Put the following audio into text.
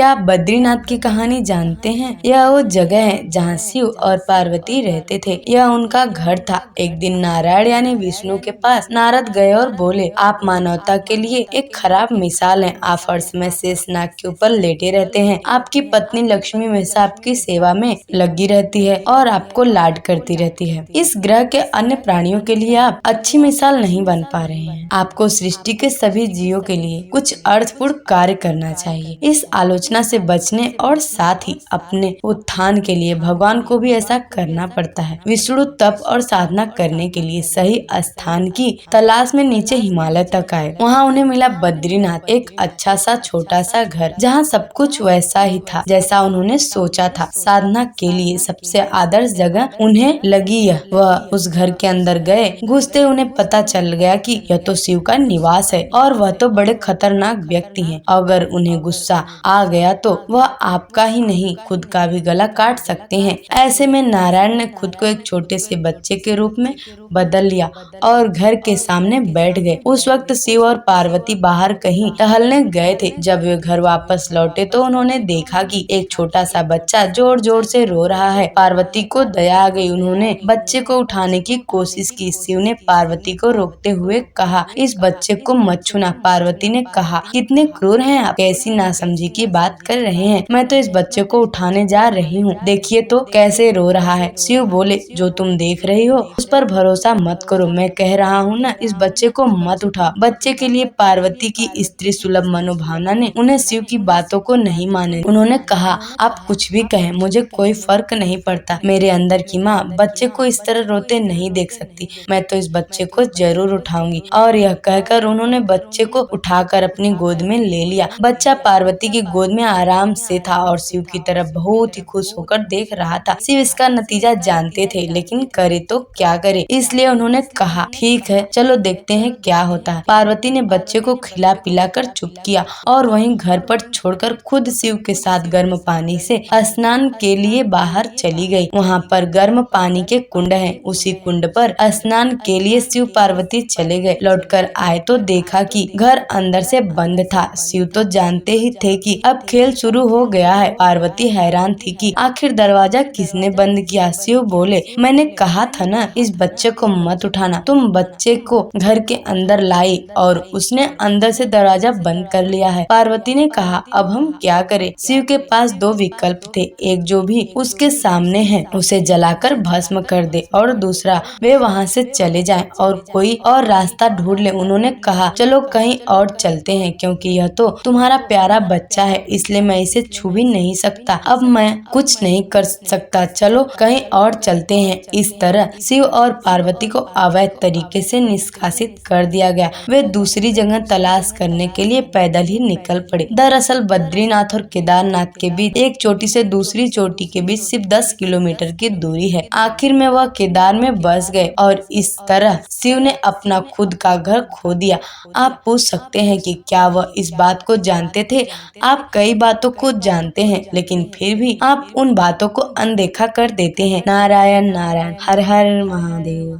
क्या आप बद्रीनाथ की कहानी जानते हैं? यह वो जगह है जहाँ शिव और पार्वती रहते थे। यह उनका घर था। एक दिन नारायण यानी विष्णु के पास नारद गए और बोले, आप मानवता के लिए एक खराब मिसाल हैं। आप हर समय शेषनाग के ऊपर लेटे रहते हैं। आपकी पत्नी लक्ष्मी हमेशा आपकी सेवा में लगी रहती है और आपको लाड करती रहती है। इस ग्रह के अन्य प्राणियों के लिए आप अच्छी मिसाल नहीं बन पा रहे हैं। आपको सृष्टि के सभी जीवों के लिए कुछ अर्थपूर्ण कार्य करना चाहिए। इस आलोचना से बचने और साथ ही अपने उत्थान के लिए भगवान को भी ऐसा करना पड़ता है। विष्णु तप और साधना करने के लिए सही स्थान की तलाश में नीचे हिमालय तक आए। वहाँ उन्हें मिला बद्रीनाथ, एक अच्छा सा छोटा सा घर जहाँ सब कुछ वैसा ही था जैसा उन्होंने सोचा था। साधना के लिए सबसे आदर्श जगह उन्हें लगी। वह उस घर के अंदर गए। घुसते उन्हें पता चल गया कि यह तो शिव का निवास है और वह तो बड़े खतरनाक व्यक्ति हैं। अगर उन्हें गुस्सा आ गया तो वह आपका ही नहीं खुद का भी गला काट सकते हैं। ऐसे में नारायण ने खुद को एक छोटे से बच्चे के रूप में बदल लिया और घर के सामने बैठ गए। उस वक्त शिव और पार्वती बाहर कहीं टहलने गए थे। जब वे घर वापस लौटे तो उन्होंने देखा कि एक छोटा सा बच्चा जोर जोर से रो रहा है। पार्वती को दया आ गई। उन्होंने बच्चे को उठाने की कोशिश की। शिव ने पार्वती को रोकते हुए कहा, इस बच्चे को मत छूना। पार्वती ने कहा, कितने क्रूर हैं आप, कैसी नासमझी की बात कर रहे हैं। मैं तो इस बच्चे को उठाने जा रही हूँ, देखिए तो कैसे रो रहा है। शिव बोले, जो तुम देख रही हो उस पर भरोसा मत करो। मैं कह रहा हूँ ना, इस बच्चे को मत उठा। बच्चे के लिए पार्वती की स्त्री सुलभ मनोभावना ने उन्हें शिव की बातों को नहीं माने। उन्होंने कहा, आप कुछ भी कहें, मुझे कोई फर्क नहीं पड़ता। मेरे अंदर की माँ बच्चे को इस तरह रोते नहीं देख सकती। मैं तो इस बच्चे को जरूर उठाऊंगी। और यह कहकर उन्होंने बच्चे को उठाकर अपनी गोद में ले लिया। बच्चा पार्वती की गोद में आराम से था और शिव की तरफ बहुत ही खुश होकर देख रहा था। शिव इसका नतीजा जानते थे, लेकिन करे तो क्या करे, इसलिए उन्होंने कहा, ठीक है चलो देखते हैं क्या होता है। पार्वती ने बच्चे को खिला पिला कर चुप किया और वहीं घर पर छोड़कर खुद शिव के साथ गर्म पानी से स्नान के लिए बाहर चली गई। वहाँ पर गर्म पानी के कुंड हैं। उसी कुंड पर स्नान के लिए शिव पार्वती चले गए। लौटकर आए तो देखा कि घर अंदर से बंद था। शिव तो जानते ही थे कि अब खेल शुरू हो गया है। पार्वती हैरान थी कि आखिर दरवाजा किसने बंद किया। शिव बोले, मैंने कहा था ना, इस बच्चे को मत उठाना। तुम बच्चे को घर के अंदर लाई और उसने अंदर से दरवाजा बंद कर लिया है। पार्वती ने कहा, अब हम क्या करें। शिव के पास दो विकल्प थे, एक जो भी उसके सामने है उसे जलाकर भस्म कर दे और दूसरा वे वहाँ से चले जाएं और कोई और रास्ता ढूंढ ले। उन्होंने कहा, चलो कहीं और चलते हैं, क्योंकि यह तो तुम्हारा प्यारा बच्चा है, इसलिए मैं इसे छू भी नहीं सकता। अब मैं कुछ नहीं कर सकता, चलो कहीं और चलते हैं। इस तरह शिव और पार्वती को अवैध तरीके से निष्कासित कर दिया गया। वे दूसरी जगह तलाश करने के लिए पैदल ही निकल पड़े। दरअसल बद्रीनाथ और केदारनाथ के बीच एक चोटी से दूसरी चोटी के बीच सिर्फ 10 किलोमीटर की दूरी है। आखिर में वह केदार में बस गए और इस तरह शिव ने अपना खुद का घर खो दिया। आप पूछ सकते हैं कि क्या वह इस बात को जानते थे। आप कई बातों को जानते हैं, लेकिन फिर भी आप उन बातों को अनदेखा कर देते हैं। नारायण नारायण, हर हर महादेव।